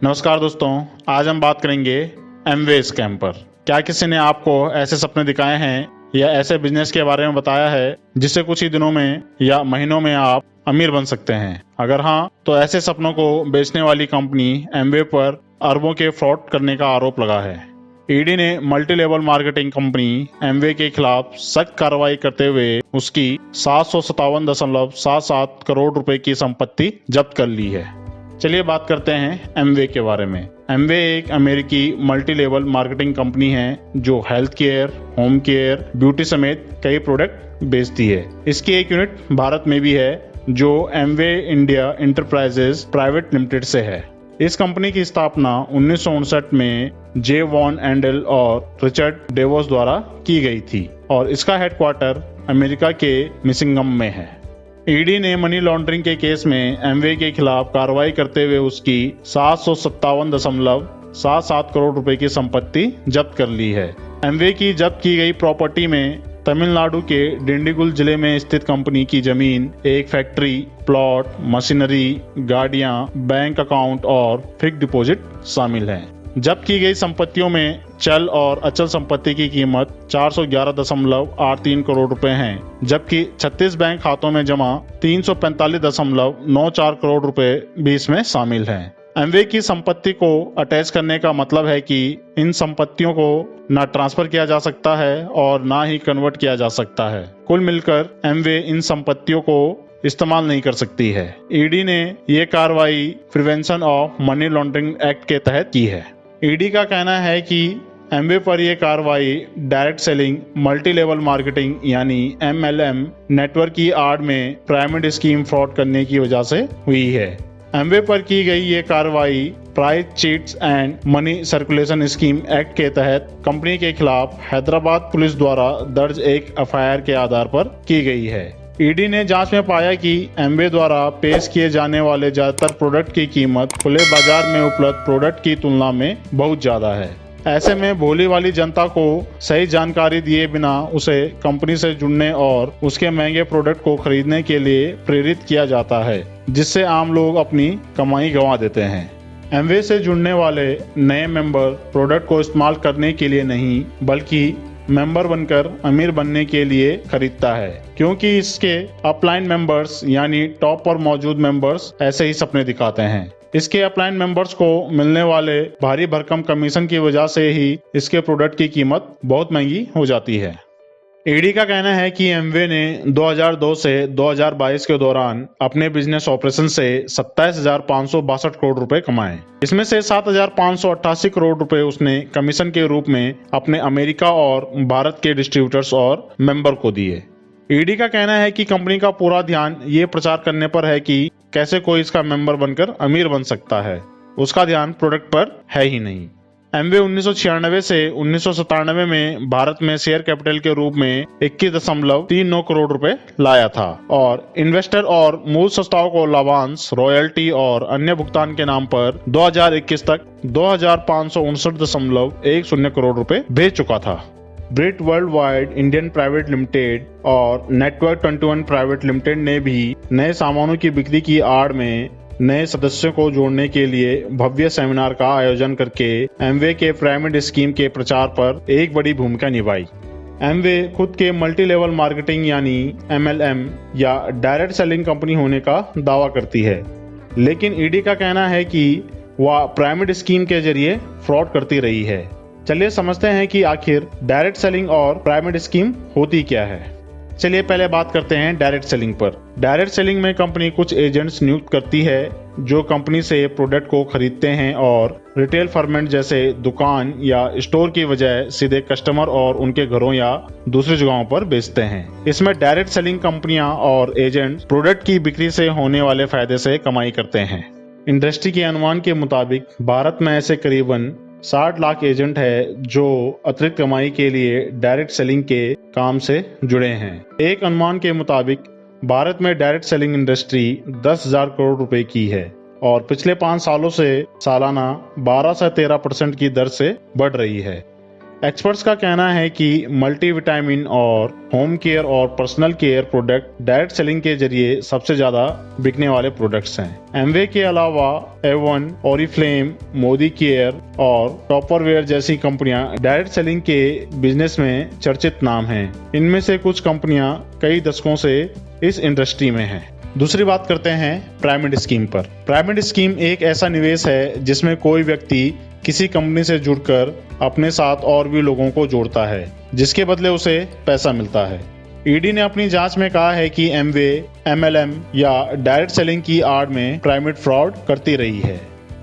नमस्कार दोस्तों, आज हम बात करेंगे एमवे स्कैम पर। क्या किसी ने आपको ऐसे सपने दिखाए हैं या ऐसे बिजनेस के बारे में बताया है जिससे कुछ ही दिनों में या महीनों में आप अमीर बन सकते हैं? अगर हाँ, तो ऐसे सपनों को बेचने वाली कंपनी एमवे पर अरबों के फ्रॉड करने का आरोप लगा है। ईडी ने multi level marketing company Amway के खिलाफ सख्त कार्रवाई करते हुए उसकी 757.77 करोड़ रुपए की संपत्ति जब्त कर ली है। चलिए बात करते हैं एमवे के बारे में। एमवे एक अमेरिकी मल्टी लेवल मार्केटिंग कंपनी है जो health care, home care, beauty समेत कई प्रोडक्ट बेचती है। इसकी एक यूनिट भारत में भी है जो Amway India enterprises private limited से है। इस कंपनी की स्थापना 1959 में जे वॉन एंडल और रिचर्ड डेवोस द्वारा की गई थी और इसका हेडक्वार्टर अमेरिका के मिशिगन में है। ईडी ने मनी लॉन्ड्रिंग के केस में एमवे के खिलाफ कार्रवाई करते हुए उसकी 757.77 करोड़ रुपए की संपत्ति जब्त कर ली है। एमवे की जब्त की गई प्रॉपर्टी में तमिलनाडु के डिंडीगुल जिले में स्थित कंपनी की जमीन, एक फैक्ट्री, प्लॉट, मशीनरी, गाड़ियां, बैंक अकाउंट और फिक्स्ड डिपॉजिट शामिल हैं। जब्त की गई संपत्तियों में चल और अचल संपत्ति की कीमत 411.83 करोड़ रुपए है, जबकि 36 बैंक खातों में जमा 345.94 करोड़ रुपए भी इसमें शामिल हैं। एमवे की संपत्ति को अटैच करने का मतलब है कि इन संपत्तियों को ना ट्रांसफर किया जा सकता है और ना ही कन्वर्ट किया जा सकता है। कुल मिलकर एमवे इन संपत्तियों को इस्तेमाल नहीं कर सकती है। ईडी ने ये कार्रवाई prevention of money laundering act के तहत की है। ईडी का कहना है कि एमवे पर यह कार्रवाई direct selling multi level marketing यानी एमएलएम नेटवर्क की आड़ में पिरामिड स्कीम फ्रॉड करने की वजह से हुई है। एमवे पर की गई ये कार्रवाई price cheats and money circulation scheme act के तहत कंपनी के खिलाफ हैदराबाद पुलिस द्वारा दर्ज एक एफआईआर के आधार पर की गई है। ईडी ने जांच में पाया कि एमवे द्वारा पेश किए जाने वाले ज्यादातर प्रोडक्ट की कीमत खुले बाजार में उपलब्ध प्रोडक्ट की तुलना में बहुत ज्यादा है। ऐसे में भोली वाली जनता को सही जानकारी दिए बिना उसे कंपनी से जुड़ने और उसके महंगे प्रोडक्ट को खरीदने के लिए प्रेरित किया जाता है, जिससे आम लोग अपनी कमाई गंवा देते हैं। एमवे से जुड़ने वाले नए मेंबर प्रोडक्ट को इस्तेमाल करने के लिए नहीं बल्कि मेंबर बनकर अमीर बनने के लिए खरीदता है, क्योंकि इसके अपलाइन मेंबर्स यानी टॉप पर मौजूद मेंबर्स ऐसे ही सपने दिखाते हैं। इसके अपलाइन मेंबर्स को मिलने वाले भारी भरकम कमीशन की वजह से ही इसके प्रोडक्ट की कीमत बहुत महंगी हो जाती है। ईडी का कहना है कि एमवे ने 2002 से 2022 के दौरान अपने बिजनेस ऑपरेशन से 27,562 करोड़ रुपए कमाए। इसमें से 7,588 करोड़ रुपए उसने कमीशन के रूप में अपने अमेरिका और भारत के डिस्ट्रीब्यूटर्स और मेंबर को दिए। ईडी का कहना है कि कंपनी का पूरा ध्यान ये प्रचार करने पर है कि कैसे कोई इसका मेंबर बनकर अमीर बन सकता है, उसका ध्यान प्रोडक्ट पर है ही नहीं। एमवे 1996 से 1997 में भारत में शेयर कैपिटल के रूप में 21.39 करोड़ रुपए लाया था और इन्वेस्टर और मूल संस्थाओं को लाभांश, रॉयल्टी और अन्य भुगतान के नाम पर 2021 तक 2,559.10 करोड़ रुपए भेज चुका था। Brit World Wide Indian Private Limited और नेटवर्क 21 प्राइवेट लिमिटेड ने भी नए सामानों की बिक्री की आड़ में नए सदस्यों को जोड़ने के लिए भव्य सेमिनार का आयोजन करके एमवे के पिरामिड स्कीम के प्रचार पर एक बड़ी भूमिका निभाई। एमवे खुद के मल्टी लेवल मार्केटिंग यानी एमएलएम या डायरेक्ट सेलिंग कंपनी होने का दावा करती है, लेकिन ईडी का कहना है कि वह पिरामिड स्कीम के जरिए फ्रॉड करती रही है। चलिए समझते हैं कि आखिर डायरेक्ट सेलिंग और पिरामिड स्कीम होती क्या है। चलिए पहले बात करते हैं डायरेक्ट सेलिंग पर। डायरेक्ट सेलिंग में कंपनी कुछ एजेंट्स नियुक्त करती है जो कंपनी से प्रोडक्ट को खरीदते हैं और रिटेल फर्मेंट जैसे दुकान या स्टोर की बजाय सीधे कस्टमर और उनके घरों या दूसरी जगहों पर बेचते हैं। इसमें डायरेक्ट सेलिंग कंपनियां और एजेंट प्रोडक्ट की बिक्री से होने वाले फायदे से कमाई करते हैं। इंडस्ट्री के अनुमान के मुताबिक भारत में ऐसे करीबन 60 लाख एजेंट है जो अतिरिक्त कमाई के लिए डायरेक्ट सेलिंग के काम से जुड़े हैं। एक अनुमान के मुताबिक भारत में डायरेक्ट सेलिंग इंडस्ट्री 10,000 करोड़ रुपए की है और पिछले 5 सालों से सालाना 12 से 13% की दर से बढ़ रही है। एक्सपर्ट्स का कहना है कि मल्टीविटामिन और होम केयर और personal care product direct selling के जरिए सबसे ज्यादा बिकने वाले प्रोडक्ट्स हैं। एमवे के अलावा एवन, ओरिफ्लेम, मोदी केयर और टॉपरवेयर जैसी कंपनियां डायरेक्ट सेलिंग के बिजनेस में चर्चित नाम हैं। इनमें से कुछ कंपनियां कई दशकों से इस इंडस्ट्री में हैं। दूसरी बात करते हैं पिरामिड स्कीम पर। पिरामिड स्कीम एक ऐसा निवेश है जिसमें कोई व्यक्ति किसी कंपनी से जुड़कर अपने साथ और भी लोगों को जोड़ता है, जिसके बदले उसे पैसा मिलता है। ईडी ने अपनी जांच में कहा है कि एमवे एमएलएम या डायरेक्ट सेलिंग की आड़ में पिरामिड फ्रॉड करती रही है।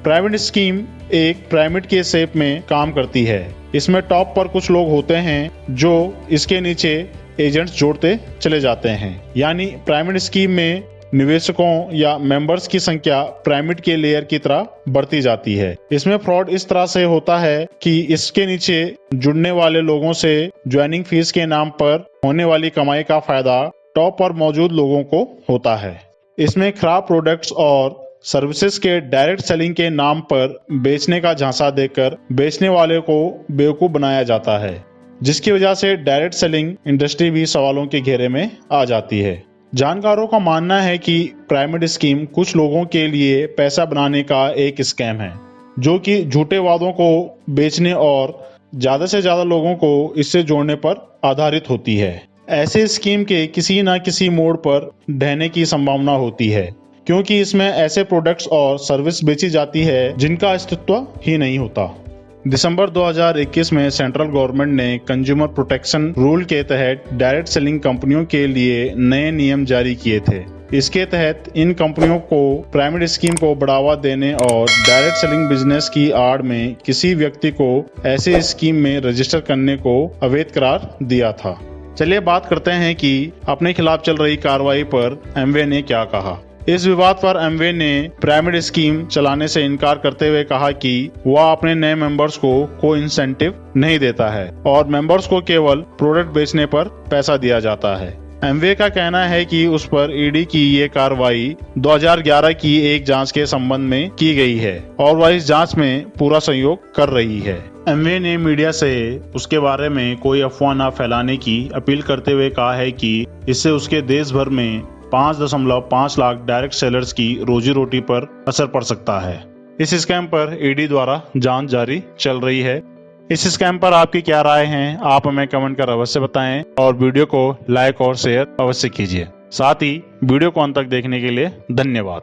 पिरामिड स्कीम एक पिरामिड के शेप में काम करती है। इसमें टॉप पर कुछ लोग होते हैं जो इसके नीचे एजेंट्स जोड़ते चले जाते हैं। यानी पिरामिड स्कीम में निवेशकों या मेंबर्स की संख्या पिरामिड के लेयर की तरह बढ़ती जाती है। इसमें फ्रॉड इस तरह से होता है कि इसके नीचे जुड़ने वाले लोगों से ज्वाइनिंग फीस के नाम पर होने वाली कमाई का फायदा टॉप पर मौजूद लोगों को होता है। इसमें खराब प्रोडक्ट्स और सर्विसेज के डायरेक्ट सेलिंग के नाम पर बेचने का झांसा देकर बेचने वाले को बेवकूफ बनाया जाता है, जिसकी वजह से डायरेक्ट सेलिंग इंडस्ट्री भी सवालों के घेरे में आ जाती है। जानकारों का मानना है कि पिरामिड स्कीम कुछ लोगों के लिए पैसा बनाने का एक स्कैम है, जो कि झूठे वादों को बेचने और ज्यादा से ज्यादा लोगों को इससे जोड़ने पर आधारित होती है। ऐसे स्कीम के किसी न किसी मोड़ पर ढहने की संभावना होती है, क्योंकि इसमें ऐसे प्रोडक्ट्स और सर्विस बेची जाती है जिनका अस्तित्व ही नहीं होता। दिसंबर 2021 में सेंट्रल गवर्नमेंट ने कंज्यूमर प्रोटेक्शन रूल के तहत डायरेक्ट सेलिंग कंपनियों के लिए नए नियम जारी किए थे। इसके तहत इन कंपनियों को पिरामिड स्कीम को बढ़ावा देने और डायरेक्ट सेलिंग बिजनेस की आड़ में किसी व्यक्ति को ऐसे स्कीम में रजिस्टर करने को अवैध करार दिया था। चलिए बात करते हैं कि अपने खिलाफ चल रही कार्रवाई पर एमवे ने क्या कहा। इस विवाद पर एमवे ने पिरामिड स्कीम चलाने से इनकार करते हुए कहा कि वह अपने नए मेंबर्स को कोई इंसेंटिव नहीं देता है और मेंबर्स को केवल प्रोडक्ट बेचने पर पैसा दिया जाता है। एमवे का कहना है कि उस पर ईडी की ये कार्रवाई 2011 की एक जांच के संबंध में की गई है और वह इस जांच में पूरा सहयोग कर रही है। एमवे ने मीडिया से उसके बारे में कोई अफवाह न फैलाने की अपील करते हुए कहा है कि इससे उसके देश भर में 5.5 लाख डायरेक्ट सेलर्स की रोजी रोटी पर असर पड़ सकता है। इस स्कैम पर ईडी द्वारा जांच जारी चल रही है। इस स्कैम पर आपकी क्या राय है, आप हमें कमेंट कर अवश्य बताएं और वीडियो को लाइक और शेयर अवश्य कीजिए। साथ ही वीडियो को अंत तक देखने के लिए धन्यवाद।